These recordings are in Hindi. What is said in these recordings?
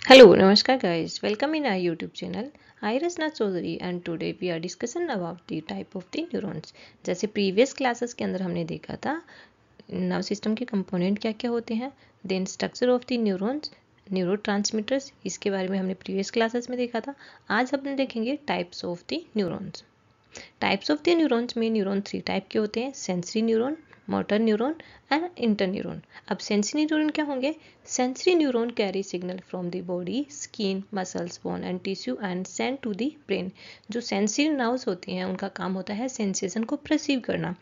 Hello, Namaskar guys. Welcome in our YouTube channel. I Rasna Chaudhary and today we are discussing about the type of the neurons. जैसे previous classes के अंदर हमने देखा था नर्व सिस्टम के कंपोनेंट क्या क्या होते हैं, then structure of the neurons, neurotransmitters, इसके बारे में हमने प्रीवियस क्लासेस में देखा था। आज हम देखेंगे types of the neurons. Types of the neurons में न्यूरॉन 3 टाइप के होते हैं, sensory neuron, motor neuron and interneuron. अब सेंसरी न्यूरॉन क्या होंगे? Sensory neuron carry signal from the body, skin, muscles, bone and tissue and send to the brain. जो सेंसरी नर्व्स होती हैं उनका काम होता है सेंसेशन को परसीव करना।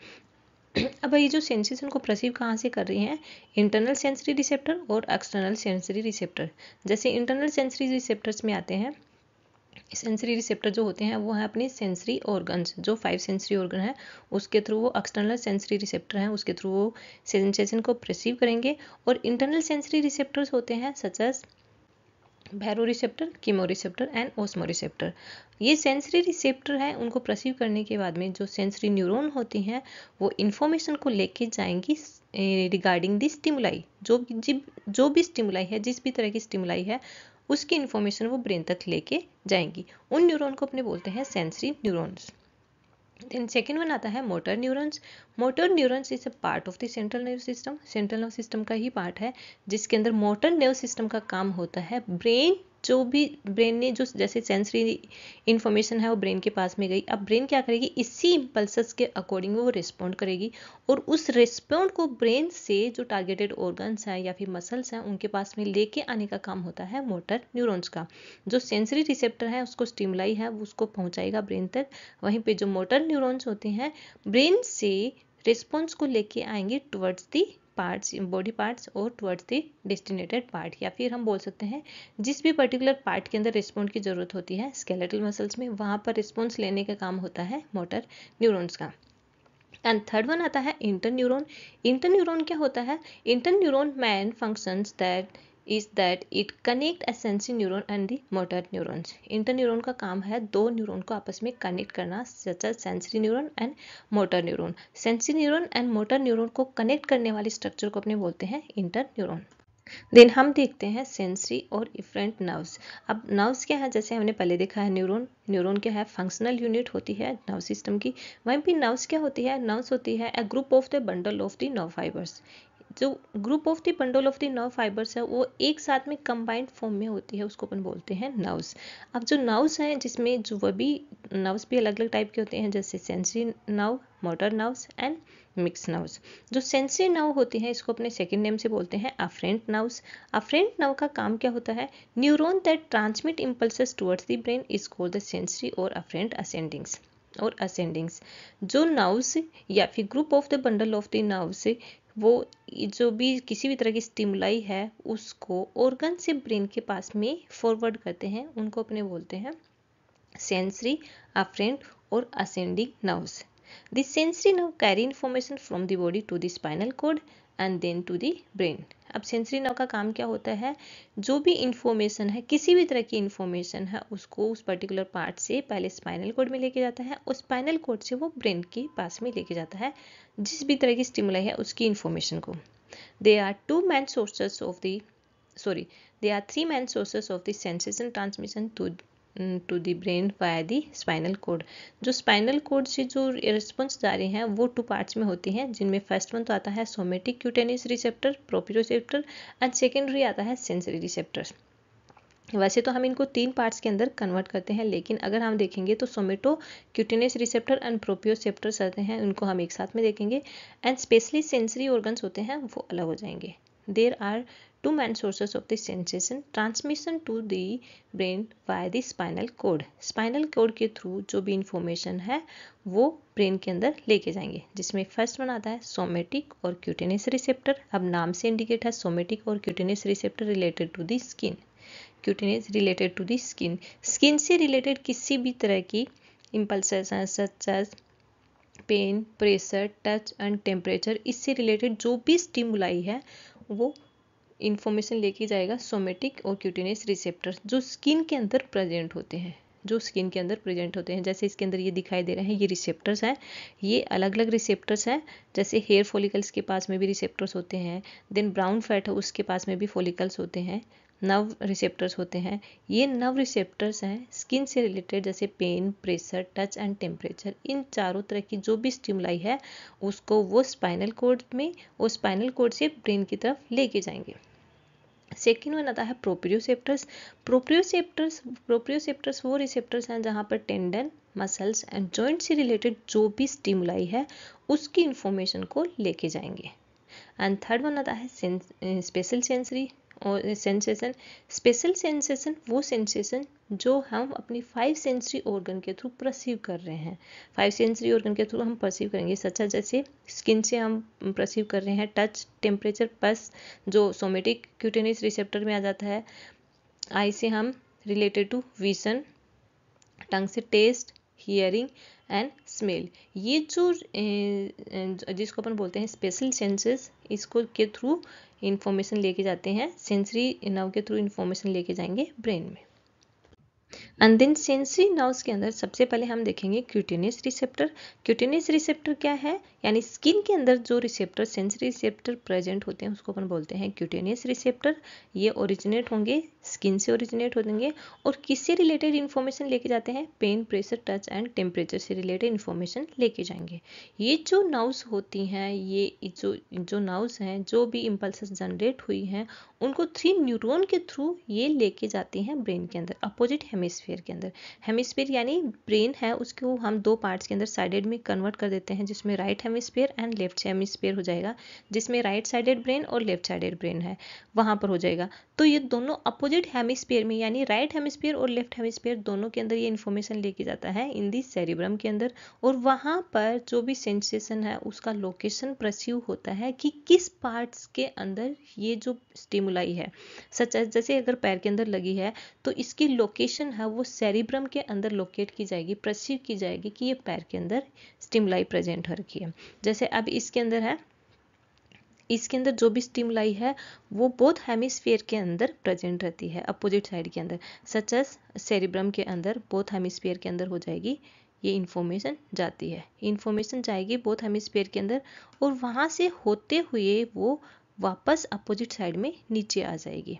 अब ये जो सेंसेशन को परसीव कहाँ से कर रही हैं? इंटरनल सेंसरी रिसेप्टर और एक्सटर्नल सेंसरी रिसेप्टर। जैसे इंटरनल सेंसरी रिसेप्टर्स में आते हैं, सेंसरी रिसेप्टर जो होते हैं वो है अपने सेंसरी ऑर्गन्स, जो 5 सेंसरी ऑर्गन है उसके थ्रू वो एक्सटर्नल सेंसरी रिसेप्टर हैं, उसके थ्रू वो सेंसेशन को परसीव करेंगे। और इंटरनल सेंसरी रिसेप्टर्स होते हैं such as baroreceptor, chemoreceptor and osmoreceptor. ये सेंसरी रिसेप्टर हैं, उनको परसीव करने के बाद में जो सेंसरी न्यूरॉन होती हैं वो इन्फॉर्मेशन को लेके जाएंगी रिगार्डिंग दी स्टिमुलाई। जो भी स्टिमुलाई है, जिस भी तरह की स्टिमुलाई है उसकी इन्फॉर्मेशन वो ब्रेन तक लेके जाएंगी। उन न्यूरॉन को अपने बोलते हैं sensory neurons. Then second one आता है motor neurons. Motor neurons is a part of the central nerve system. Central nerve system का ही पार्ट है जिसके अंदर मोटर नर्व सिस्टम का काम होता है ब्रेन, जो भी ब्रेन ने जो जैसे सेंसरी इन्फॉर्मेशन है वो ब्रेन के पास में गई, अब ब्रेन क्या करेगी, इसी इम्पल्सेस के अकॉर्डिंग वो रिस्पॉन्ड करेगी और उस रिस्पॉन्ड को ब्रेन से जो टारगेटेड ऑर्गन्स हैं या फिर मसल्स हैं उनके पास में लेके आने का काम होता है मोटर न्यूरॉन्स का। जो सेंसरी रिसेप्टर है उसको स्टिमुलाई है वो उसको पहुंचाएगा ब्रेन तक, वहीं पे जो मोटर न्यूरॉन्स होते हैं ब्रेन से रिस्पॉन्स को लेके आएंगे towards the parts, body parts और टुवर्ड्स द डेस्टिनेटेड पार्ट, या फिर हम बोल सकते हैं जिस भी पर्टिकुलर पार्ट के अंदर रिस्पॉन्ड की जरूरत होती है स्केलेटल मसल्स में, वहां पर रिस्पॉन्स लेने का काम होता है मोटर न्यूरॉन्स का। एंड थर्ड वन आता है इंटरन्यूरॉन। इंटरन्यूरॉन क्या होता है? Interneuron main functions that is that it connect a sensory neuron and the motor neurons. Interneuron का काम है दो न्यूरॉन को आपस में कनेक्ट करना, such as sensory neuron and motor neuron. Sensory neuron and motor neuron को कनेक्ट करने वाले स्ट्रक्चर को अपने बोलते हैं इंटरन्यूरॉन। देन हम देखते हैं सेंसरी और इफरेंट नर्व्स। अब नर्व्स क्या है? जैसे हमने पहले देखा है न्यूरॉन, न्यूरॉन क्या है? फंक्शनल यूनिट होती है नर्व सिस्टम की। वहीं पे नर्व्स क्या होती है? नर्व्स होती है a group of the bundle of the nerve fibres. जो group of the bundle of the nerve fibres है वो एक साथ में कंबाइंड फॉर्म में होती है, उसको अपन बोलते हैं नर्व्स। अब जो नर्व्स हैं जिसमें जो वह भी नर्व्स भी अलग अलग टाइप के होते हैं, जैसे sensory nerve, motor nerves and mix nerves. जो सेंसरी नर्व होती हैं इसको अपने सेकंड नेम से बोलते हैं अफरेंट नर्व्स। अफरेंट नर्व का काम क्या होता है? Neuron that transmit impulses towards the brain is called the sensory और अफरेंट असेंडिंग्स और असेंडिंग्स। जो नर्व्स या फिर group of the bundle of the nerves वो जो भी किसी भी तरह की स्टिमुलाई है उसको ऑर्गन से ब्रेन के पास में फॉरवर्ड करते हैं, उनको अपने बोलते हैं सेंसरी, अफरेंट और ascending nerves. The sensory nerve carry information from the body to the spinal cord and then to the brain. अब सेंसरी नर्व का काम क्या होता है? जो भी इंफॉर्मेशन है, किसी भी तरह की इंफॉर्मेशन है उसको उस पर्टिकुलर पार्ट से पहले स्पाइनल कॉर्ड में लेके जाता है और स्पाइनल कॉर्ड से वो ब्रेन के पास में लेके जाता है जिस भी तरह की स्टिमुलाई है उसकी इंफॉर्मेशन को। They are two main sources of the sorry there are three main sources of the sensation transmission to the brain via the spinal cord. जो स्पाइनल कोड से जो रिस्पॉन्स जा रहे हैं वो 2 पार्ट्स में होती हैं, जिनमें फर्स्ट वन तो आता है somatic cutaneous receptor, proprioceptor and secondary आता है सेंसरी रिसेप्टर। वैसे तो हम इनको 3 पार्ट्स के अंदर कन्वर्ट करते हैं, लेकिन अगर हम देखेंगे तो somato cutaneous receptor and proprioceptors आते हैं, उनको हम एक साथ में देखेंगे एंड स्पेशली सेंसरी ऑर्गन्स होते हैं वो अलग हो जाएंगे। There are two main sources of the sensation transmission to the brain via the spinal cord. Spinal cord के थ्रू जो भी इंफॉर्मेशन है वो ब्रेन के अंदर लेके जाएंगे, जिसमें फर्स्ट वन आता है सोमेटिक और क्यूटेनियस रिसेप्टर। अब नाम से इंडिकेट है सोमेटिक और cutaneous receptor related to the skin. Cutaneous related to the skin, skin से रिलेटेड किसी भी तरह की इम्पल्सेस हैं such as pain, pressure, touch and temperature, इससे रिलेटेड जो भी स्टिमुलाई है वो इंफॉर्मेशन लेके जाएगा सोमेटिक और क्यूटेनियस रिसेप्टर जो स्किन के अंदर प्रेजेंट होते हैं, जैसे इसके अंदर ये दिखाई दे रहे हैं, ये रिसेप्टर्स हैं, ये अलग अलग रिसेप्टर्स हैं। जैसे हेयर फॉलिकल्स के पास में भी रिसेप्टर्स होते हैं, देन ब्राउन फैट है उसके पास में भी फॉलिकल्स होते हैं, नर्व रिसेप्टर्स होते हैं, ये नर्व रिसेप्टर्स हैं स्किन से रिलेटेड, जैसे pain, pressure, touch and temperature. इन चारों तरह की जो भी स्टिमुलाई है उसको वो स्पाइनल कॉर्ड में और स्पाइनल कॉर्ड से ब्रेन की तरफ लेके जाएंगे। सेकेंड वन आता है प्रोप्रियोसेप्टर्स। प्रोप्रियोसेप्टर्स वो रिसेप्टर्स हैं जहाँ पर टेंडन, मसल्स एंड जॉइंट से रिलेटेड जो भी स्टिमुलाई है उसकी इंफॉर्मेशन को लेके जाएंगे। एंड थर्ड वन आता है स्पेशल सेंसरी और सेंसेशन। स्पेशल सेंसेशन वो सेंसेशन जो हम अपनी 5 सेंसरी ऑर्गन के थ्रू परसीव कर रहे हैं। 5 सेंसरी ऑर्गन के थ्रू हम परसीव करेंगे, सच जैसे स्किन से हम परसीव कर रहे हैं टच, टेम्परेचर, पल्स जो सोमेटिक क्यूटेनियस रिसेप्टर में आ जाता है। आई से हम रिलेटेड टू विजन, टंग से टेस्ट, हियरिंग एंड स्मेल। ये जो जिसको अपन बोलते हैं स्पेशल सेंसेस, इसको के थ्रू इंफॉर्मेशन लेके जाते हैं, सेंसरी नर्व के थ्रू इंफॉर्मेशन लेके जाएंगे ब्रेन में। एंड देन सेंसरी नर्व्स के अंदर सबसे पहले हम देखेंगे क्यूटेनियस रिसेप्टर। क्यूटेनियस रिसेप्टर क्या है, यानी स्किन के अंदर जो रिसेप्टर, सेंसरी रिसेप्टर प्रेजेंट होते हैं उसको अपन बोलते हैं क्यूटेनियस रिसेप्टर। ये ओरिजिनेट होंगे, स्किन से ओरिजिनेट होंगे और किससे रिलेटेड इन्फॉर्मेशन लेके जाते हैं, pain, pressure, touch and temperature से रिलेटेड इन्फॉर्मेशन लेके जाएंगे। ये जो नर्व्स होती हैं, ये जो नर्व्स हैं, जो भी इम्पल्सेस जनरेट हुई हैं उनको 3 न्यूरॉन के थ्रू ये लेके जाती हैं ब्रेन के अंदर, अपोजिट हेमिस्फीयर के अंदर। हेमिस्फीयर यानी ब्रेन है उसको हम 2 पार्ट्स के अंदर साइडेड में कन्वर्ट कर देते हैं, जिसमें right hemisphere and left hemisphere हो जाएगा, जिसमें राइट साइडेड ब्रेन और लेफ्ट साइडेड ब्रेन है वहां पर हो जाएगा। तो ये दोनों अपोजिट हेमिस्फीयर में, यानी राइट हेमिस्फीयर और लेफ्ट हेमिस्फीयर दोनों के अंदर ये इन्फॉर्मेशन लेके जाता है इन दी सेरिब्रम के अंदर, और वहां पर जो भी सेंसेशन है उसका लोकेशन परसीव होता है कि किस पार्ट्स के अंदर ये जो स्टिमुलाई है, सच जैसे अगर पैर के अंदर लगी है तो इसकी लोकेशन है वो सेरिब्रम के अंदर लोकेट की जाएगी, परसीव की जाएगी कि ये पैर के अंदर स्टिमुलाई प्रेजेंट हो रखी है। जैसे अब इसके अंदर है, इसके अंदर जो भी स्टिमुलाई है वो बोथ हेमिस्फीयर के अंदर प्रेजेंट रहती है, अपोजिट साइड के अंदर, सच एज सेरिब्रम के अंदर बोथ हेमिस्फीयर के अंदर हो जाएगी। ये इन्फॉर्मेशन जाती है, इन्फॉर्मेशन जाएगी बोथ हेमिस्फीयर के अंदर और वहां से होते हुए वो वापस अपोजिट साइड में नीचे आ जाएगी।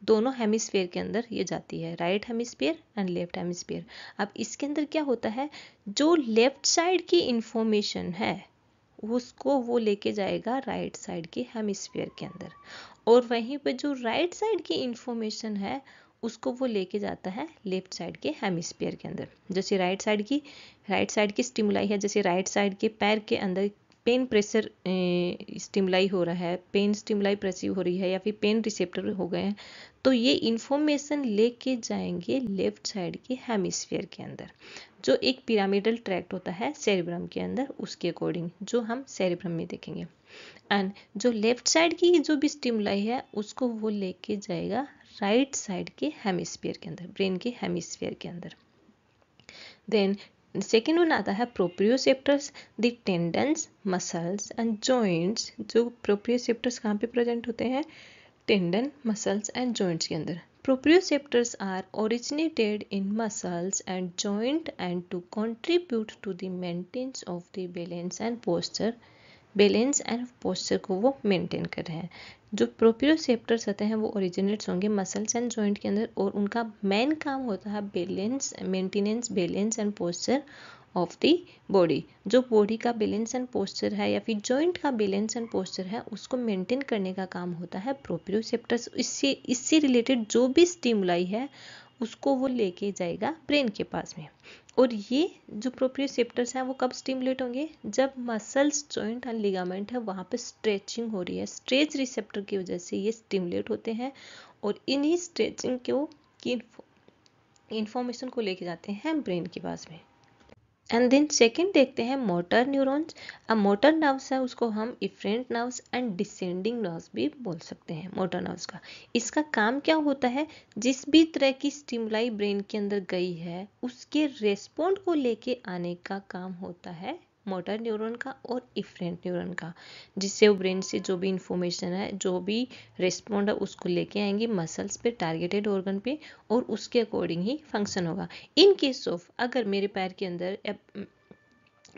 दोनों हेमिस्फीयर के अंदर ये जाती है, right hemisphere and left hemisphere. अब इसके अंदर क्या होता है, जो लेफ्ट साइड की इंफॉर्मेशन है उसको वो लेके जाएगा राइट साइड के हेमिस्फीयर के अंदर, और वहीं पे जो राइट साइड की इंफॉर्मेशन है उसको वो लेके जाता है लेफ्ट साइड के हेमिस्फीयर के अंदर। जैसे राइट साइड की स्टिमुलाई है, जैसे राइट साइड के पैर के अंदर पेन प्रेशर स्टिमुलाई हो रहा है, पेन स्टिमुलाई प्रेसिव हो रही है या फिर पेन रिसेप्टर हो गए हैं, तो ये इंफॉर्मेशन लेके जाएंगे लेफ्ट साइड के हेमिस्फीयर के अंदर, जो एक पिरामिडल ट्रैक्ट होता है सेरिब्रम के अंदर, उसके अकॉर्डिंग जो हम सेरिब्रम में देखेंगे। एंड जो लेफ्ट साइड की जो भी स्टिमुलाई है उसको वो लेके जाएगा राइट साइड के हेमिस्फीयर के अंदर, ब्रेन के हेमिस्फीयर के अंदर। देन सेकेंड वन आता है proprioceptors, the tendons, muscles and joints. जो प्रोप्रियोसेप्टर्स कहाँ पे प्रेजेंट होते हैं, टेंडन, मसल्स एंड जॉइंट्स के अंदर। Proprioceptors are originated in muscles and joint and to contribute to the maintenance of the balance and posture, balance and posture को वो मेंटेन कर रहे हैं। जो प्रोप्रियोसेप्टर्स होते हैं वो ओरिजिनेट्स होंगे मसल्स एंड जॉइंट के अंदर, और उनका मेन काम होता है balance, maintenance, balance and posture of the body. जो बॉडी का बैलेंस एंड पोस्चर है या फिर जॉइंट का बैलेंस एंड पोस्चर है उसको मेंटेन करने का काम होता है प्रोप्रियोसेप्टर्स। इससे रिलेटेड जो भी स्टिमुलाई है उसको वो लेके जाएगा ब्रेन के पास में। और ये जो प्रोप्रियोसेप्टर्स हैं वो कब स्टिमुलेट होंगे, जब मसल्स, जॉइंट एंड लिगामेंट है वहाँ पे स्ट्रेचिंग हो रही है, स्ट्रेच रिसेप्टर की वजह से ये स्टिमुलेट होते हैं और इन्हीं स्ट्रेचिंग की इंफॉर्मेशन को लेके जाते हैं ब्रेन के पास में। एंड देन सेकेंड देखते हैं मोटर न्यूरॉन्स। अब मोटर नर्व्स है उसको हम efferent nerves and descending nerves भी बोल सकते हैं मोटर नर्व्स का। इसका काम क्या होता है, जिस भी तरह की स्टिमुलाई ब्रेन के अंदर गई है उसके रेस्पॉन्ड को लेके आने का काम होता है मोटर न्यूरॉन का और इफरेंट न्यूरॉन का, जिससे वो ब्रेन से जो भी इंफॉर्मेशन है, जो भी रेस्पॉन्ड है उसको लेके आएंगे मसल्स पे, टारगेटेड ऑर्गन पे, और उसके अकॉर्डिंग ही फंक्शन होगा। इन केस ऑफ अगर मेरे पैर के अंदर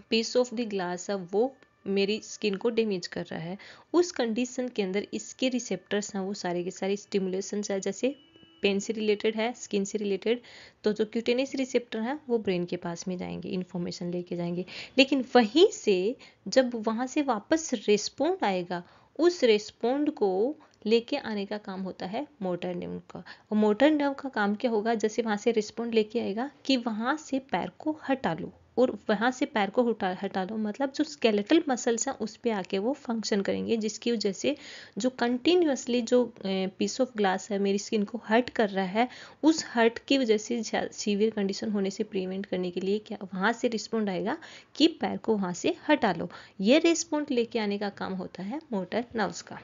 पीस ऑफ द ग्लास है वो मेरी स्किन को डैमेज कर रहा है, उस कंडीशन के अंदर इसके रिसेप्टर्स हैं वो सारे के सारे स्टिमुलेशंस है, जैसे पेन से रिलेटेड है, स्किन से रिलेटेड, तो जो क्यूटेनियस रिसेप्टर है वो ब्रेन के पास में जाएंगे, इन्फॉर्मेशन लेके जाएंगे। लेकिन वहीं से जब वहां से वापस रिस्पॉन्ड आएगा, उस रिस्पॉन्ड को लेके आने का काम होता है मोटर न्यूरॉन का। और मोटर न्यूरॉन का काम क्या होगा, जैसे वहां से रिस्पॉन्ड लेके आएगा कि वहां से पैर को हटा लो, और वहां से पैर को हटा लो मतलब जो स्केलेटल मसल्स हैं उस पे आके वो फंक्शन करेंगे, जिसकी वजह से जो कंटिन्यूअसली जो पीस ऑफ ग्लास है मेरी स्किन को हर्ट कर रहा है, उस हर्ट की वजह से सीवियर कंडीशन होने से प्रिवेंट करने के लिए क्या वहां से रिस्पॉन्ड आएगा कि पैर को वहां से हटा लो। ये रिस्पॉन्ड लेके आने का काम होता है मोटर नर्व्स का।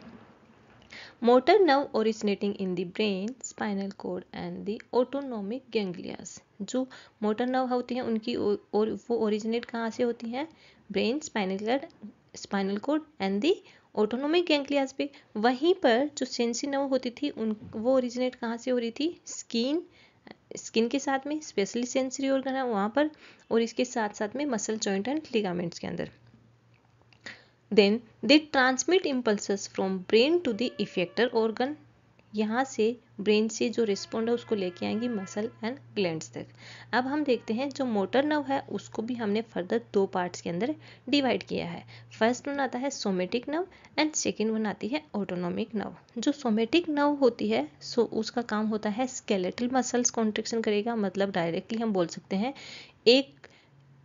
Motor nerve originating in the brain, spinal cord and the autonomic ganglias. जो मोटर नर्व होती हैं उनकी और वो ओरिजिनेट कहाँ से होती हैं, brain, spinal cord and the autonomic ganglias पे। वहीं पर जो सेंसरी नर्व होती थी उन वो ओरिजिनेट कहाँ से हो रही थी, स्किन के साथ में, स्पेशली सेंसरी ऑर्गन है वहाँ पर, और इसके साथ साथ में मसल जॉइंट एंड लिगामेंट्स के अंदर। Then they transmit impulses from brain to the effector organ। यहाँ से ब्रेन से जो रिस्पॉन्ड है उसको लेके आएंगी मसल एंड ग्लैंड्स तक। अब हम देखते हैं जो मोटर नर्व है उसको भी हमने फर्दर दो पार्ट्स के अंदर डिवाइड किया है। फर्स्ट वन आता है somatic nerve and second one आती है ऑटोनोमिक नर्व। जो सोमेटिक नर्व होती है उसका काम होता है स्केलेटल मसल्स कॉन्ट्रैक्शन करेगा, मतलब डायरेक्टली हम बोल सकते हैं एक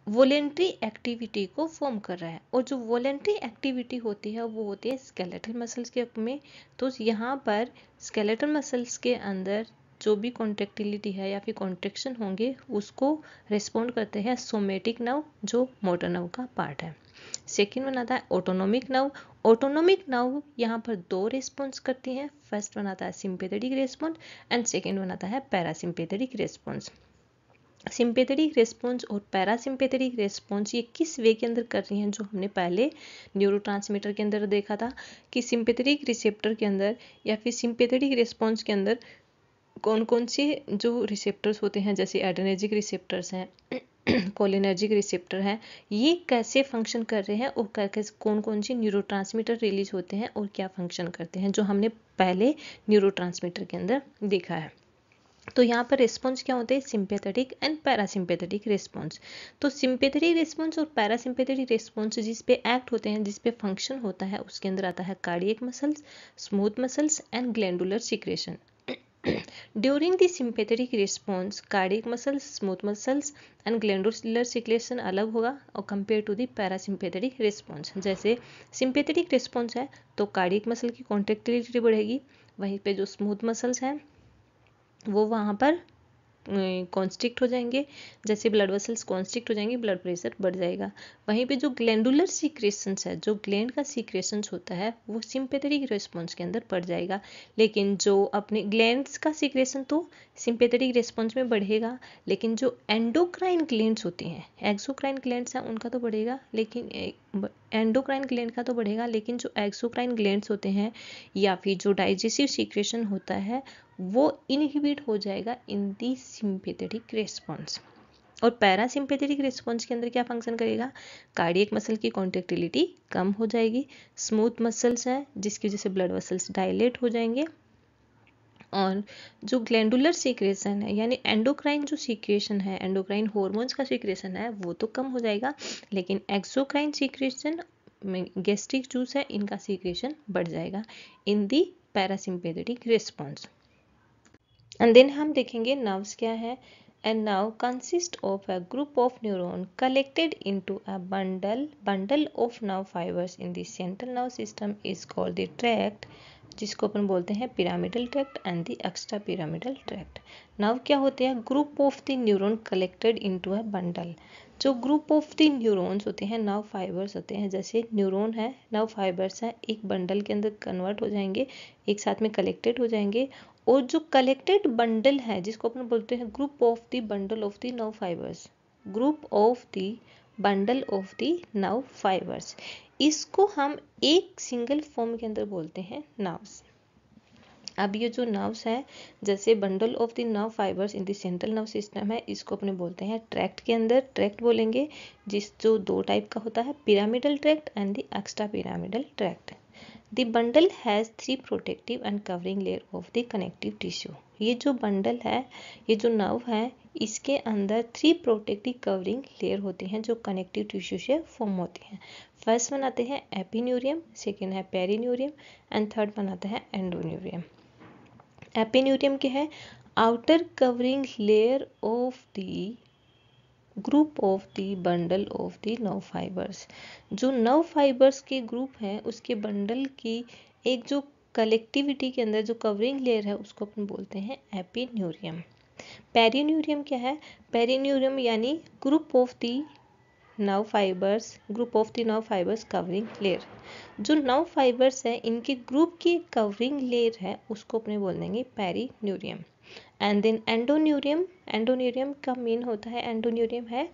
वॉलेंट्री एक्टिविटी को फॉर्म कर रहा है, और जो वॉलेंट्री एक्टिविटी होती है वो होती है स्केलेटल मसल्स के में। तो यहाँ पर स्केलेटल मसल्स के अंदर जो भी कॉन्ट्रेक्टिलिटी है या फिर कॉन्ट्रेक्शन होंगे उसको रिस्पॉन्ड करते हैं सोमेटिक नर्व, जो मोटर नर्व का पार्ट है। सेकेंड वन आता है ऑटोनोमिक नर्व। ऑटोनोमिक नर्व यहाँ पर दो रिस्पॉन्स करती हैं। फर्स्ट वन आता है sympathetic response and second one आता है पैरासिम्पैथेटिक रिस्पॉन्स। सिंपैथेटिक रेस्पॉन्स और पैरासिम्पैथेटिक रेस्पॉन्स ये किस वे के अंदर कर रही हैं, जो हमने पहले न्यूरोट्रांसमीटर के अंदर देखा था कि सिंपैथेटिक रिसेप्टर के अंदर या फिर सिंपैथेटिक रेस्पॉन्स के अंदर कौन कौन से जो रिसेप्टर्स होते हैं, जैसे एड्रेनर्जिक रिसेप्टर्स हैं, कोलिनर्जिक रिसेप्टर हैं, ये कैसे फंक्शन कर रहे हैं और कौन कौन सी न्यूरोट्रांसमीटर रिलीज होते हैं और क्या फंक्शन करते हैं, जो हमने पहले न्यूरोट्रांसमीटर के अंदर देखा है। तो यहाँ पर रिस्पॉन्स क्या होते हैं, सिंपैथेटिक एंड पैरासिम्पैथेटिक रिस्पॉन्स। तो सिंपैथेटिक रिस्पॉन्स और पैरासिम्पैथेटिक रिस्पॉन्स जिस पे एक्ट होते हैं, जिस पे फंक्शन होता है, उसके अंदर आता है cardiac muscles, smooth muscles and glandular secretion. During the sympathetic response cardiac muscles, smooth muscles and glandular secretion अलग होगा और compare to the parasympathetic response. जैसे सिंपैथेटिक रिस्पॉन्स है तो कार्डियक मसल की कॉन्ट्रेक्टिलिटी बढ़ेगी, वहीं पे जो स्मूथ मसल्स हैं वो वहाँ पर कॉन्स्ट्रिक्ट हो जाएंगे, जैसे ब्लड वेसल्स कॉन्स्ट्रिक्ट हो जाएंगे, ब्लड प्रेशर बढ़ जाएगा। वहीं पे जो ग्लैंडुलर सीक्रेशंस है, जो ग्लैंड का सीक्रेशंस होता है वो सिंपैथेटिक रिस्पॉन्स के अंदर बढ़ जाएगा। लेकिन जो अपने ग्लैंड्स का सीक्रेशन तो सिंपैथेटिक रिस्पॉन्स में बढ़ेगा, लेकिन जो एंडोक्राइन ग्लैंड्स होती हैं, एक्सोक्राइन ग्लैंड्स हैं, उनका तो बढ़ेगा, लेकिन एंडोक्राइन ग्लैंड का तो बढ़ेगा, लेकिन जो एक्सोक्राइन ग्लैंड्स होते हैं या फिर जो डाइजेस्टिव सीक्रेशन होता है वो इनहिबिट हो जाएगा इन दी सिंपैथेटिक रिस्पॉन्स। और पैरासिम्पैथेटिक रिस्पॉन्स के अंदर क्या फंक्शन करेगा, कार्डियक मसल की कॉन्ट्रेक्टिलिटी कम हो जाएगी, स्मूथ मसल्स हैं जिसकी वजह से ब्लड वेसल्स डायलेट हो जाएंगे, और जो ग्लैंडुलर सीक्रेशन है यानी एंडोक्राइन जो सीक्रेशन है, एंडोक्राइन हॉर्मोन्स का सीक्रेशन है वो तो कम हो जाएगा, लेकिन एक्सोक्राइन सीक्रेशन गैस्ट्रिक जूस है इनका सीक्रेशन बढ़ जाएगा इन दी पैरासिम्पैथेटिक रिस्पॉन्स। एंड देन हम देखेंगे नर्व्स क्या है। And nerve consist of a group of neuron collected into a bundle of nerve fibres in the central nerve system is called the tract, जिसको अपन बोलते हैं pyramidal tract and the extra pyramidal tract. Nerve क्या होते हैं, group of the neuron collected into a bundle. जो ग्रुप ऑफ द न्यूरॉन्स होते हैं, नर्व फाइबर्स होते हैं, जैसे न्यूरॉन है, नर्व फाइबर्स है, एक बंडल के अंदर कन्वर्ट हो जाएंगे, एक साथ में कलेक्टेड हो जाएंगे, और जो कलेक्टेड बंडल है जिसको अपन बोलते हैं group of the bundle of the nerve fibres, group of the bundle of the nerve fibres, इसको हम एक सिंगल फॉर्म के अंदर बोलते हैं नर्व्स। अब ये जो नर्व्स हैं, जैसे bundle of the nerve fibres in the central nerve system है, इसको अपने बोलते हैं ट्रैक्ट के अंदर ट्रैक्ट बोलेंगे, जो दो टाइप का होता है, pyramidal tract and the extra pyramidal tract. The bundle has 3 protective and covering layer of the connective tissue. ये जो बंडल है, ये जो नर्व है, इसके अंदर 3 प्रोटेक्टिव कवरिंग लेयर होती हैं जो कनेक्टिव टिश्यू से फॉर्म होती हैं। फर्स्ट वन आते हैं एपिन्यूरियम, सेकेंड है पेरिन्यूरियम एंड थर्ड वन आता है एंडोन्यूरियम। एपिन्यूरियम क्या है? Outer covering layer of the group of the bundle of the nerve fibres. जो नर्व फाइबर्स के ग्रुप हैं उसके बंडल की एक जो कलेक्टिविटी के अंदर जो कवरिंग लेयर है उसको अपन बोलते हैं एपिन्यूरियम। पेरिन्यूरियम क्या है? पेरिन्यूरियम यानी group of the nerve fibres, group of the nerve fibres covering layer. जो नर्व फाइबर्स है इनके ग्रुप की कवरिंग लेयर है उसको अपने बोल देंगे perineurium. And then endoneurium, endoneurium का मेन होता है, एंडोन्यूरियम है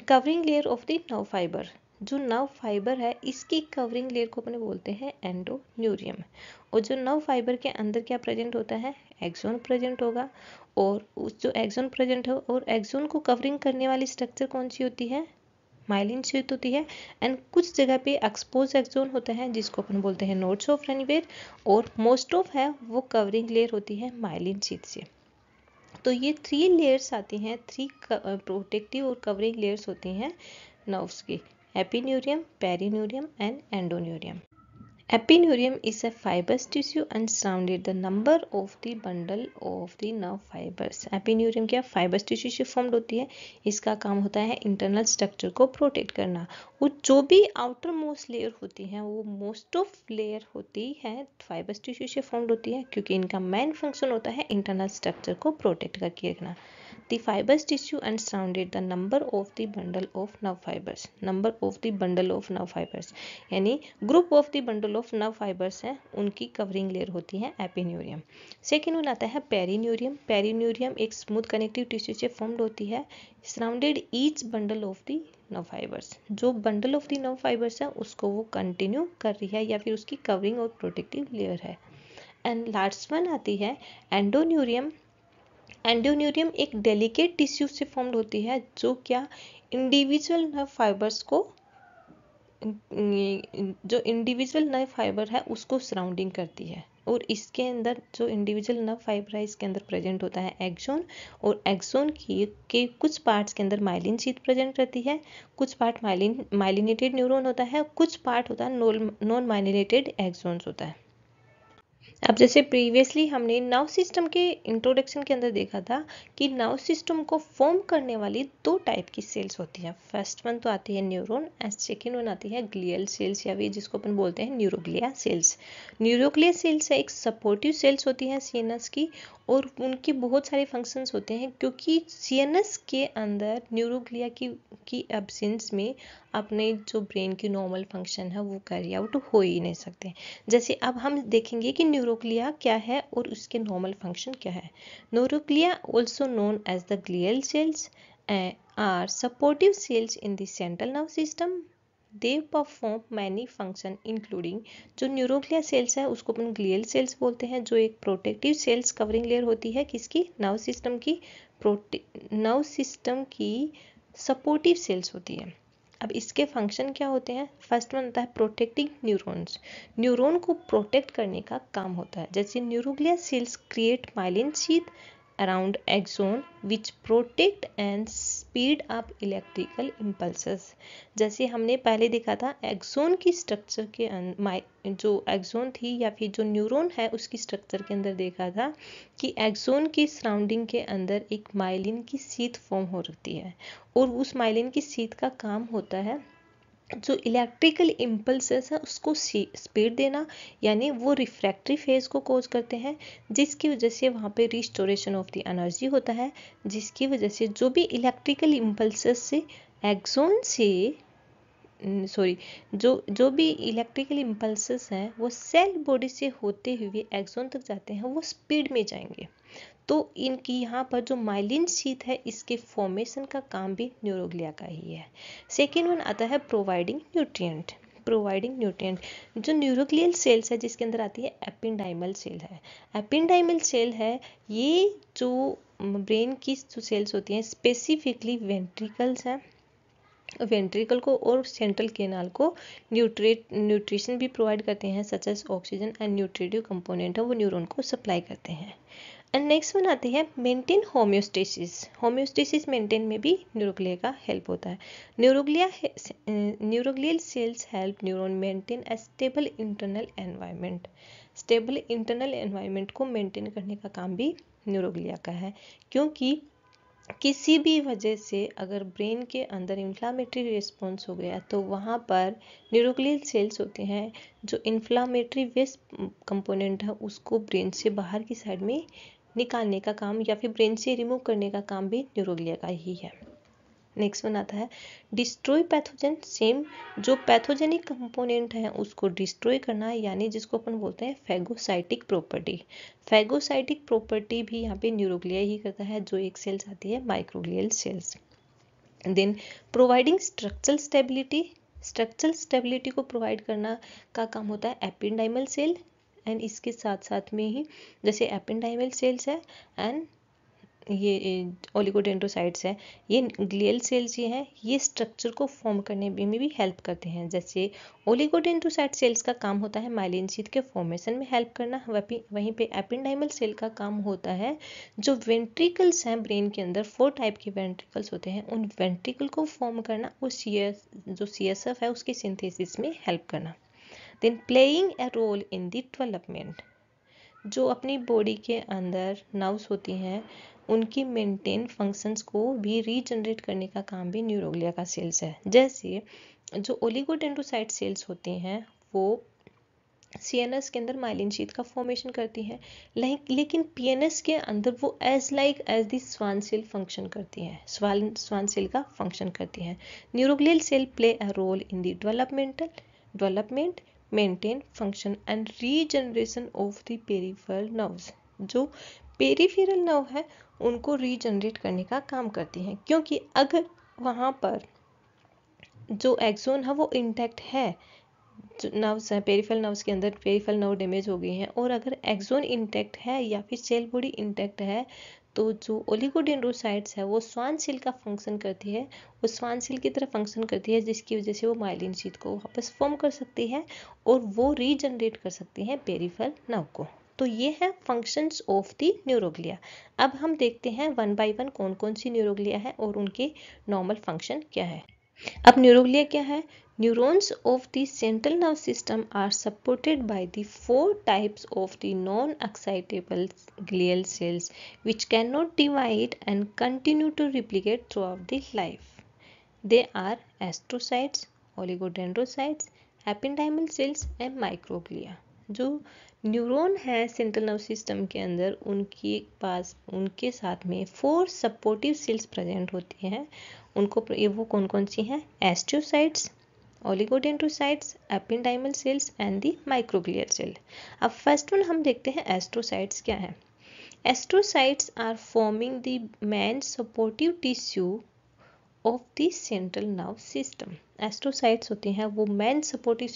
covering layer of the nerve fibre. जो नर्व फाइबर है इसकी कवरिंग लेयर को अपने बोलते हैं एंडोन्यूरियम। और जो नर्व फाइबर के अंदर क्या प्रेजेंट होता है? एक्सोन प्रेजेंट होगा, और उस जो एक्सोन प्रेजेंट है और एक्सोन को कवरिंग करने वाली स्ट्रक्चर कौन सी होती है? माइलिन शीट होती है। एंड कुछ जगह पे एक्सपोज एक्सोन होता है जिसको अपन बोलते हैं नोड्स ऑफ रेनिवेर, और मोस्ट ऑफ है वो कवरिंग लेयर होती है माइलिन शीट से। तो ये 3 लेयर्स आती हैं, 3 प्रोटेक्टिव और कवरिंग लेयर्स होती हैं नर्व्स की, epineurium, perineurium and endoneurium. Epineurium is a fibrous tissue and surrounded the number of the bundle of the nerve fibers. Epineurium क्या fibrous tissue से formed होती है, इसका काम होता है internal structure को protect करना। और जो भी outer most layer होती हैं वो most of layer होती है fibrous tissue से formed होती है, क्योंकि इनका main function होता है internal structure को protect करके रखना। The fibrous tissue and surrounded the number of the bundle of nerve fibers. Number of the bundle of nerve fibers यानी group of the bundle of nerve fibers है, उनकी कवरिंग लेयर होती है एपिन्यूरियम। सेकेंड वन आता है पेरिन्यूरियम। पेरिन्यूरियम एक स्मूथ कनेक्टिव टिश्यू से फॉर्म्ड होती है, surrounded each bundle of the nerve fibres. जो bundle of the nerve fibres है उसको वो कंटिन्यू कर रही है या फिर उसकी कवरिंग और प्रोटेक्टिव लेयर है। एंड लास्ट वन आती है एंडोन्यूरियम। एंडोन्यूरियम एक डेलिकेट टिश्यू से फॉर्म्ड होती है जो क्या इंडिविजुअल नर्व फाइबर्स को, जो इंडिविजुअल नर्व फाइबर है उसको सराउंडिंग करती है। और इसके अंदर जो इंडिविजुअल नर्व फाइबर है इसके अंदर प्रेजेंट होता है एक्सोन, और एक्सोन के कुछ पार्ट्स के अंदर माइलिन शीथ प्रेजेंट रहती है, कुछ पार्ट माइलिनेटेड न्यूरॉन होता है, कुछ पार्ट होता है नॉन माइलिनेटेड एक्सोन्स होता है। अब जैसे प्रीवियसली हमने नर्व सिस्टम के इंट्रोडक्शन के अंदर देखा था कि नर्व सिस्टम को फॉर्म करने वाली 2 टाइप की सेल्स होती है। फर्स्ट वन तो आती है न्यूरॉन एंड सेकेंड वन आती है ग्लियल सेल्स, या फिर जिसको अपन बोलते हैं न्यूरोग्लिया सेल्स। न्यूरोग्लिया सेल्स एक सपोर्टिव सेल्स होती हैं सीएनएस की, और उनके बहुत सारे फंक्शंस होते हैं, क्योंकि सीएनएस के अंदर न्यूरोग्लिया की एब्सेंस में अपने जो ब्रेन की नॉर्मल फंक्शन है वो कैरी आउट हो ही नहीं सकते। जैसे अब हम देखेंगे कि न्यूरोग्लिया क्या है और उसके नॉर्मल फंक्शन क्या है। Neuroglia also known as the glial cells are supportive cells in the central nerve system. They perform many function including, जो न्यूरोग्लिया सेल्स है उसको अपन ग्लियल सेल्स बोलते हैं, जो एक प्रोटेक्टिव सेल्स कवरिंग लेयर होती है किसकी? नर्व सिस्टम की सपोर्टिव सेल्स होती है। अब इसके फंक्शन क्या होते हैं? फर्स्ट वन होता है प्रोटेक्टिंग न्यूरॉन्स। न्यूरॉन को प्रोटेक्ट करने का काम होता है। जैसे neuroglia cells create myelin sheath around axon which protect and speed up electrical impulses. जैसे हमने पहले देखा था एक्सोन की स्ट्रक्चर के जो एक्सोन थी या फिर जो न्यूरॉन है उसकी स्ट्रक्चर के अंदर देखा था कि एक्सोन की सराउंडिंग के अंदर एक माइलिन की शीथ फॉर्म हो रही है, और उस माइलिन की शीथ का काम होता है जो इलेक्ट्रिकल इम्पल्सेस है उसको स्पीड देना, यानी वो रिफ्रैक्टरी फेज को कोज करते हैं, जिसकी वजह से वहाँ पे रिस्टोरेशन ऑफ द एनर्जी होता है, जिसकी वजह से जो भी इलेक्ट्रिकल इम्पल्सेस से एक्सोन से जो भी इलेक्ट्रिकल इम्पल्सेस हैं वो सेल बॉडी से होते हुए एक्सोन तक जाते हैं, वो स्पीड में जाएंगे। तो इनकी यहाँ पर जो माइलिन शीथ है इसके फॉर्मेशन का काम भी न्यूरोग्लिया का ही है। सेकेंड वन आता है प्रोवाइडिंग न्यूट्रिएंट। Providing nutrient. जो न्यूरोग्लियल सेल्स है जिसके अंदर आती है एपिंडाइमल सेल है। एपिंडाइमल सेल है ये जो ब्रेन की जो सेल्स होती हैं स्पेसिफिकली वेंट्रिकल्स हैं, वेंट्रिकल को और सेंट्रल केनाल को न्यूट्रिशन भी प्रोवाइड करते हैं, such as oxygen and nutritive component है वो न्यूरॉन को सप्लाई करते हैं। एंड नेक्स्ट वन आते हैं मेंटेन होम्योस्टेसिस। होम्योस्टेसिस मेंटेन में भी न्यूरोग्लिया का हेल्प होता है। Neuroglial sales help neuron maintain ए stable internal environment. Stable internal environment को मेंटेन करने का काम भी न्यूरोग्लिया का है, क्योंकि किसी भी वजह से अगर ब्रेन के अंदर इन्फ्लामेटरी रिस्पॉन्स हो गया तो वहाँ पर न्यूरोग्लियल सेल्स होते हैं जो इन्फ्लामेटरी वेस्ट कंपोनेंट है उसको ब्रेन से बाहर की साइड में निकालने का काम या फिर ब्रेन से रिमूव करने का काम भी न्यूरोग्लिया का ही है। नेक्स्ट वन आता है डिस्ट्रॉय पैथोजन। सेम जो पैथोजेनिक कंपोनेंट है उसको डिस्ट्रॉय करना, यानी जिसको अपन बोलते हैं फैगोसाइटिक प्रॉपर्टी। फैगोसाइटिक प्रॉपर्टी भी यहाँ पे न्यूरोग्लिया ही करता है, जो एक सेल्स आती है microglial cells. Then providing structural stability. Structural stability को प्रोवाइड करना का काम होता है एपिंडाइमल सेल, एंड इसके साथ साथ में ही जैसे एपिंडाइमल सेल्स है एंड ये ओलिगोडेंड्रोसाइट्स है, ये ग्लियल सेल्स ये हैं, ये स्ट्रक्चर को फॉर्म करने में भी हेल्प करते हैं। जैसे ओलिगोडेंड्रोसाइट सेल्स का काम होता है माइलिन शीथ के फॉर्मेशन में हेल्प करना, वहीं पे एपिंडाइमल सेल का काम होता है जो वेंट्रिकल्स हैं ब्रेन के अंदर, 4 टाइप के वेंट्रिकल्स होते हैं, उन वेंट्रिकल को फॉर्म करना, उस जो CSF है उसकी सिंथेसिस में हेल्प करना। Then playing a role in the development. जो अपनी बॉडी के अंदर नर्व्स होती हैं उनकी मेंटेन फंक्शंस को भी रीजनरेट करने का काम भी न्यूरोग्लिया का सेल्स है। जैसे जो ओलिगोडेंड्रोसाइट सेल्स होती हैं वो CNS के अंदर माइलिन शीथ का फॉर्मेशन करती हैं, लेकिन PNS के अंदर वो as the Schwann cell function करती हैं, स्वान सेल का फंक्शन करती हैं। Neuroglial cell play a role in the development, maintain function and regeneration of the peripheral nerves. जो पेरिफेरल नर्व है उनको रीजनरेट करने का काम करती हैं, क्योंकि अगर वहाँ पर जो एक्सोन है वो इंटैक्ट है, नर्व्स हैं पेरिफेरल नर्व्स के अंदर पेरिफेरल नर्व डैमेज हो गई हैं, और अगर एक्सोन इंटैक्ट है या फिर सेल बॉडी इंटैक्ट है तो जो ओलिगोडेंड्रोसाइट्स है वो स्वान सेल का फंक्शन करती है, वो स्वान सेल की तरह फंक्शन करती है, जिसकी वजह से वो माइलिन शीथ को वापस फॉर्म कर सकती है और वो रीजनरेट कर सकती हैं पेरिफेरल नर्व को। तो ये है फंक्शंस ऑफ द न्यूरोग्लिया। अब हम देखते हैं वन बाय वन कौन कौन सी न्यूरोग्लिया है और उनके नॉर्मल फंक्शन क्या है। अब न्यूरोग्लिया क्या है? Neurons of the central nervous system are supported by the 4 types of the non-excitable glial cells which cannot divide and continue to replicate throughout the life. They are astrocytes, oligodendrocytes, ependymal cells and microglia. जो न्यूरॉन है सेंट्रल नर्व सिस्टम के अंदर उनके साथ में 4 सपोर्टिव सेल्स प्रेजेंट होती हैं। उनको वो कौन कौन सी हैं? Astrocytes, oligodendrocytes, ependymal cells and the microglial cell. अब फर्स्ट वन हम देखते हैं एस्ट्रोसाइट्स क्या है। Astrocytes are forming the main supportive tissue of the central nerve system. Astrocytes होती हैं वो मेन सपोर्टिव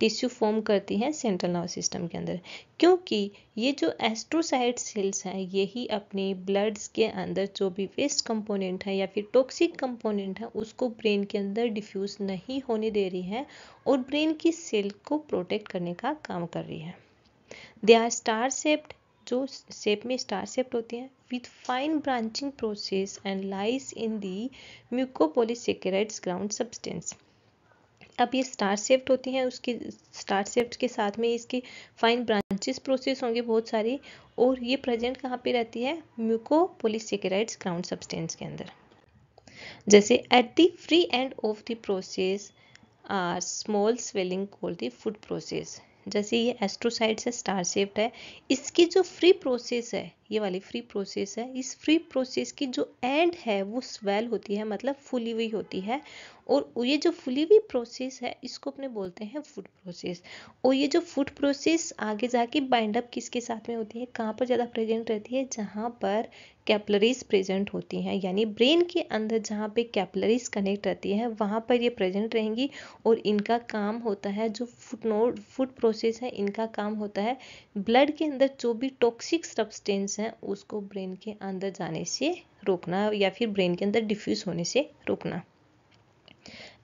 टिश्यू फॉर्म करती हैं सेंट्रल नर्व सिस्टम के अंदर, क्योंकि ये जो एस्ट्रोसाइट सेल्स हैं यही अपने ब्लड्स के अंदर जो भी वेस्ट कंपोनेंट है या फिर टॉक्सिक कंपोनेंट है उसको ब्रेन के अंदर डिफ्यूज नहीं होने दे रही है और ब्रेन की सेल को प्रोटेक्ट करने का काम कर रही है। दे आर स्टार शेप्ड, जो शेप में स्टार शेप्ड होती हैं, with fine branching process and lies in the mucopolysaccharides ground substance. अब ये स्टार शेप्ड होती हैं, उसके स्टार शेप्ड के साथ में इसके फाइन ब्रांचेस प्रोसेस होंगे बहुत सारी, और ये प्रेजेंट कहाँ पे रहती है? म्यूकोपॉलीसेकेराइड्स ग्राउंड सब्सटेंस के अंदर। जैसे at the free end of the process are small swelling called the food process. जैसे ये एस्ट्रोसाइट्स है, स्टार शेप्ड है, इसकी जो फ्री प्रोसेस है, ये वाली फ्री प्रोसेस है, इस फ्री प्रोसेस की जो एंड है वो स्वेल होती है, मतलब फूली हुई होती है, और ये जो फुली हुई प्रोसेस है इसको अपने बोलते हैं फूड प्रोसेस। और ये जो फूड प्रोसेस आगे जाके बाइंड अप किसके साथ में होती है, कहाँ पर ज़्यादा प्रेजेंट रहती है, जहाँ पर कैपिलरीज प्रेजेंट होती हैं, यानी ब्रेन के अंदर जहाँ पे कैपिलरीज कनेक्ट रहती है वहाँ पर ये प्रेजेंट रहेंगी। और इनका काम होता है, जो फूड प्रोसेस है इनका काम होता है ब्लड के अंदर जो भी टॉक्सिक सब्सटेंस हैं उसको ब्रेन के अंदर जाने से रोकना या फिर ब्रेन के अंदर डिफ्यूज होने से रोकना।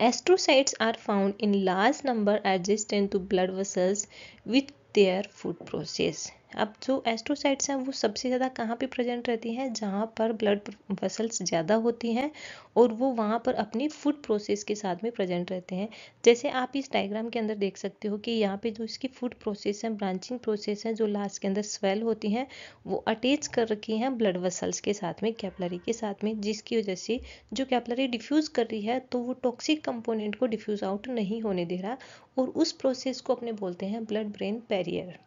Astrocytes are found in large number adjacent to blood vessels with their food process। अब जो एस्ट्रोसाइट्स हैं वो सबसे ज़्यादा कहाँ पे प्रेजेंट रहती हैं, जहाँ पर ब्लड वेसल्स ज़्यादा होती हैं और वो वहाँ पर अपनी फूड प्रोसेस के साथ में प्रेजेंट रहते हैं। जैसे आप इस डायग्राम के अंदर देख सकते हो कि यहाँ पे जो इसकी फूड प्रोसेस है, ब्रांचिंग प्रोसेस है, जो लास्ट के अंदर स्वेल होती हैं वो अटैच कर रखी हैं ब्लड वेसल्स के साथ में, कैपिलरी के साथ में, जिसकी वजह से जो कैपिलरी डिफ्यूज कर रही है तो वो टॉक्सिक कंपोनेंट को डिफ्यूज आउट नहीं होने दे रहा, और उस प्रोसेस को अपने बोलते हैं blood brain barrier.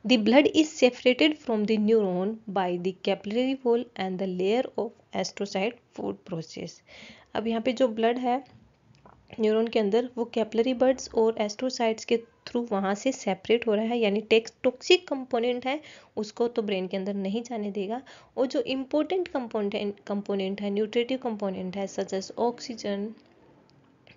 The blood is separated from the neuron by the capillary wall and the layer of astrocyte food process। अब यहाँ पे जो ब्लड है न्यूरॉन के अंदर वो कैपिलरी बड्स और एस्ट्रोसाइट्स के थ्रू वहाँ से सेपरेट हो रहा है, यानी टॉक्सिक कंपोनेंट है उसको तो ब्रेन के अंदर नहीं जाने देगा, और जो इम्पोर्टेंट कंपोनेंट है, न्यूट्रिटिव कंपोनेंट है such as oxygen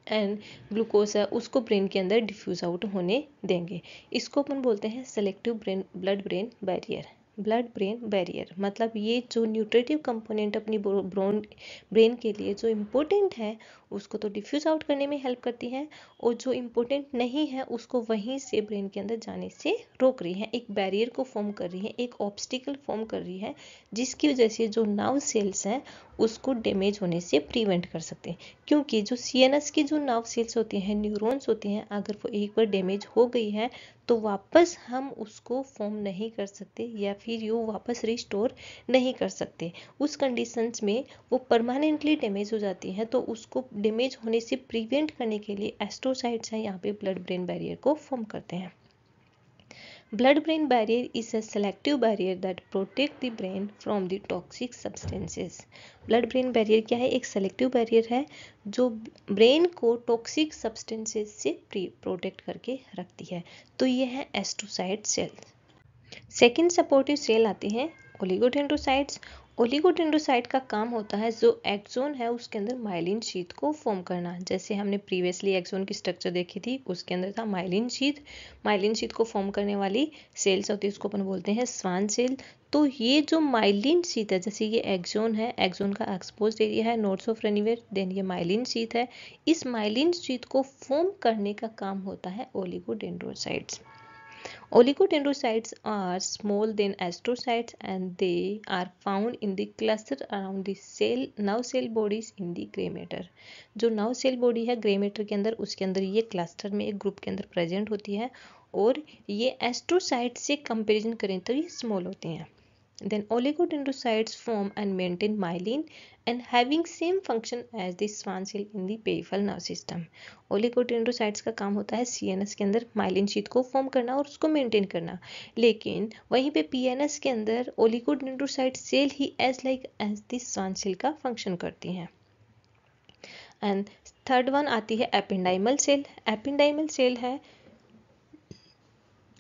and glucose है, उसको ब्रेन के अंदर डिफ्यूज आउट होने देंगे। इसको अपन बोलते हैं selective blood brain barrier. Blood brain barrier मतलब ये जो न्यूट्रिटिव कंपोनेंट अपनी ब्रेन के लिए जो इम्पोर्टेंट है उसको तो डिफ्यूज आउट करने में हेल्प करती है, और जो इम्पोर्टेंट नहीं है उसको वहीं से ब्रेन के अंदर जाने से रोक रही है, एक बैरियर को फॉर्म कर रही है, एक ऑब्स्टिकल फॉर्म कर रही है, जिसकी वजह से जो नर्व सेल्स हैं उसको डैमेज होने से प्रिवेंट कर सकते हैं। क्योंकि जो सीएनएस की जो नर्व सेल्स होती हैं, न्यूरॉन्स होती हैं, अगर वो एक बार डैमेज हो गई है तो वापस हम उसको फॉर्म नहीं कर सकते या फिर यू वापस रिस्टोर नहीं कर सकते। उस कंडीशंस में वो परमानेंटली डैमेज हो जाती हैं, तो उसको डैमेज होने से प्रिवेंट करने के लिए एस्ट्रोसाइट्स हैं यहाँ पे ब्लड ब्रेन बैरियर को फॉर्म करते हैं। Blood-brain barrier is a selective barrier that protect the brain from the toxic substances। Blood-brain barrier क्या है, एक selective barrier है जो ब्रेन को टॉक्सिक सब्सटेंसेस से प्रोटेक्ट करके रखती है। तो ये है astrocyte cell. Second supportive cell आती हैं ओलिगोडेंड्रोसाइट्स। ओलिगोडेंड्रोसाइट का काम होता है जो एक्सोन है उसके अंदर माइलिन शीथ को फॉर्म करना। जैसे हमने प्रीवियसली एक्सोन की स्ट्रक्चर देखी थी, उसके अंदर था माइलिन शीथ। माइलिन शीथ को फॉर्म करने वाली सेल्स होती है उसको अपन बोलते हैं स्वान सेल। तो ये जो माइलिन शीथ है, जैसे ये एक्सोन है, एक्सोन का एक्सपोज्ड एरिया है नोड्स ऑफ रेनिवेर, देन ये माइलिन शीथ है। इस माइलिन शीथ को फॉर्म करने का काम होता है oligodendrocytes. Oligodendrocytes are small than astrocytes and they are found in the cluster around the cell nerve cell bodies in the gray matter। जो नर्व सेल बॉडी है ग्रे मैटर के अंदर, उसके अंदर ये क्लस्टर में एक ग्रुप के अंदर प्रेजेंट होती है, और ये एस्ट्रोसाइट से कंपैरिजन करें तो ये स्मॉल होती हैं। Then oligodendrocytes form and maintain myelin and having same function as the Schwann cell in the peripheral nerve system। oligodendrocytes का काम होता है CNS के अंदर माइलिन शीथ को फॉर्म करना और उसको मेंटेन करना, लेकिन वहीं पे PNS के अंदर oligodendrocyte सेल ही एज द Schwann सेल का फंक्शन करती हैं। एंड थर्ड वन आती है एपेंडाइमल सेल। एपेंडाइमल सेल है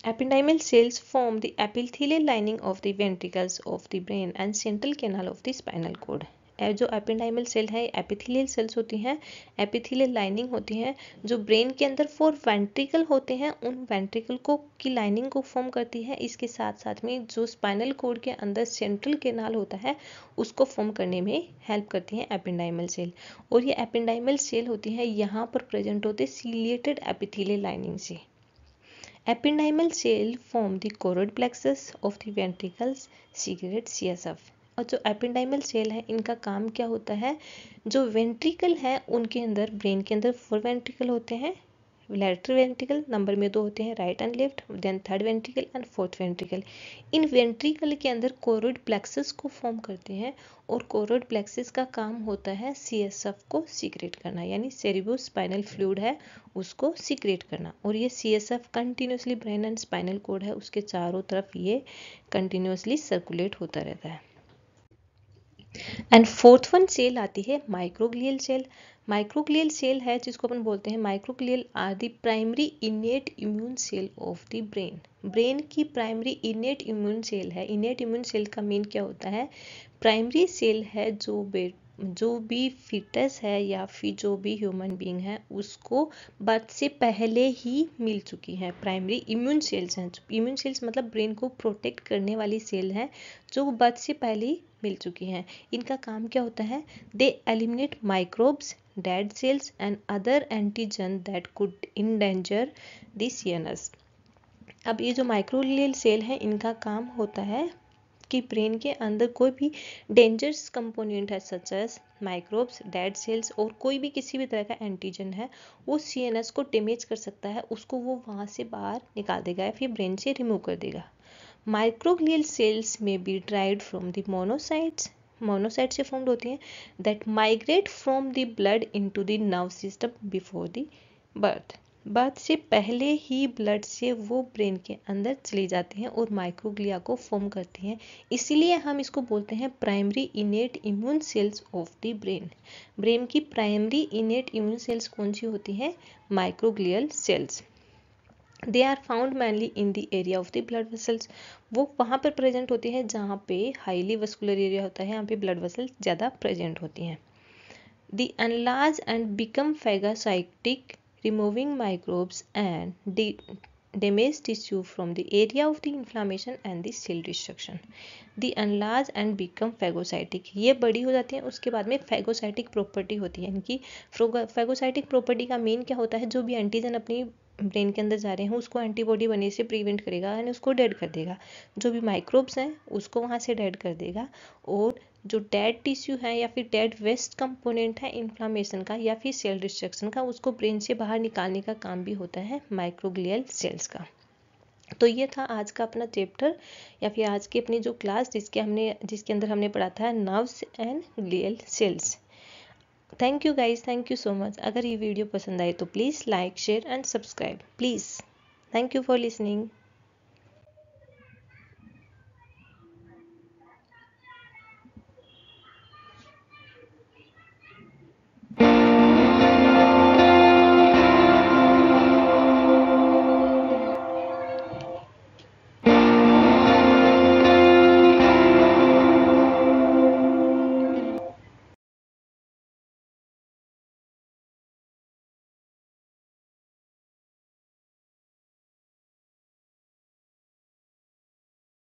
Ependymal cells form the epithelial lining of the ventricles of the brain and central canal of the spinal cord। जो एपेंडाइमल सेल है एपिथेलियल सेल्स होती हैं, एपिथेलियल लाइनिंग होती है जो ब्रेन के अंदर 4 वेंट्रिकल होते हैं, उन वेंट्रिकल को की लाइनिंग को फॉर्म करती है। इसके साथ साथ में जो स्पाइनल कोड के अंदर सेंट्रल कैनाल होता है उसको फॉर्म करने में हेल्प करती हैं एपेंडाइमल सेल। और ये एपेंडाइमल सेल होती है यहाँ पर प्रेजेंट होते सीलिएटेड एपिथेलियल लाइनिंग से। Ependymal cell form the choroid plexus of the ventricles secrete CSF। और जो एपेंडाइमल सेल है इनका काम क्या होता है, जो वेंट्रिकल है उनके अंदर ब्रेन के अंदर 4 वेंट्रिकल होते हैं, लेटरल वेंट्रिकल नंबर में 2 होते हैं, right and left, then third ventricle and fourth ventricle. इन वेंट्रिकल के अंदर कोरोइड प्लेक्सस को फॉर्म करते हैं, और कोरोइड प्लेक्सस का काम होता है CSF को सीक्रेट करना, यानी सेरिब्रोस्पाइनल फ्लूइड है उसको सीक्रेट करना। और ये CSF continuously brain and spinal cord है उसके चारों तरफ ये कंटिन्यूसली सर्कुलेट होता रहता है। एंड फोर्थ वन सेल आती है माइक्रोग्लियल सेल। माइक्रोग्लियल सेल है जिसको अपन बोलते हैं microglial are the primary innate immune cell of the brain. Brain की प्राइमरी इनेट इम्यून सेल है। इनेट इम्यून सेल का मीन क्या होता है? प्राइमरी सेल है जो भी फिटस है या फिर जो भी ह्यूमन बीइंग है उसको बर्थ से पहले ही मिल चुकी है। प्राइमरी इम्यून सेल्स हैं। इम्यून सेल्स मतलब ब्रेन को प्रोटेक्ट करने वाली सेल है जो बर्थ से पहले ही मिल चुकी हैं। इनका काम क्या होता है? They eliminate microbes, dead cells and other antigen that could endanger the CNS. अब ये जो माइक्रोग्लियल सेल है इनका काम होता है कि ब्रेन के अंदर कोई भी डेंजरस कंपोनेंट है such as microbes, dead cells और कोई भी किसी भी तरह का एंटीजन है वो सीएनएस को डैमेज कर सकता है, उसको वो वहाँ से बाहर निकाल देगा या फिर ब्रेन से रिमूव कर देगा। माइक्रोग्लियल सेल्स में be derived from the monocytes, monocyte से फॉर्म्ड होती हैं, that migrate from the blood into the nerve system before the birth. Birth से पहले ही ब्लड से वो ब्रेन के अंदर चली जाती हैं और माइक्रोग्लिया को फॉर्म करती हैं। इसीलिए हम इसको बोलते हैं primary innate immune cells of the brain. Brain की प्राइमरी इनेट इम्यून सेल्स कौन सी होती हैं? Microglial cells. They are found mainly in the area of the blood vessels. वो वहाँ पर प्रेजेंट होती हैं जहाँ पे हाईली वस्कुलर एरिया होता है, यहाँ पे ब्लड वेसल्स ज़्यादा प्रेजेंट होती हैं। The enlarge and become phagocytic, removing microbes and damaged tissue from the area of the inflammation and the cell destruction. The enlarge and become phagocytic, ये बड़ी हो जाती हैं, उसके बाद में phagocytic प्रॉपर्टी होती है इनकी। phagocytic प्रॉपर्टी का मेन क्या होता है? जो भी एंटीजन अपनी ब्रेन के अंदर जा रहे हैं उसको एंटीबॉडी बनने से प्रिवेंट करेगा यानी उसको डेड कर देगा। जो भी माइक्रोब्स हैं उसको वहाँ से डेड कर देगा और जो डेड टिश्यू है या फिर डेड वेस्ट कंपोनेंट है इन्फ्लामेशन का या फिर सेल डिस्ट्रक्शन का, उसको ब्रेन से बाहर निकालने का काम भी होता है माइक्रोग्लियल सेल्स का। तो ये था आज का अपना चैप्टर या फिर आज की अपनी जो क्लास जिसके अंदर हमने पढ़ा था nerves and glial cells. Thank you guys, thank you so much. अगर ये वीडियो पसंद आए तो please like, share and subscribe please. Thank you for listening.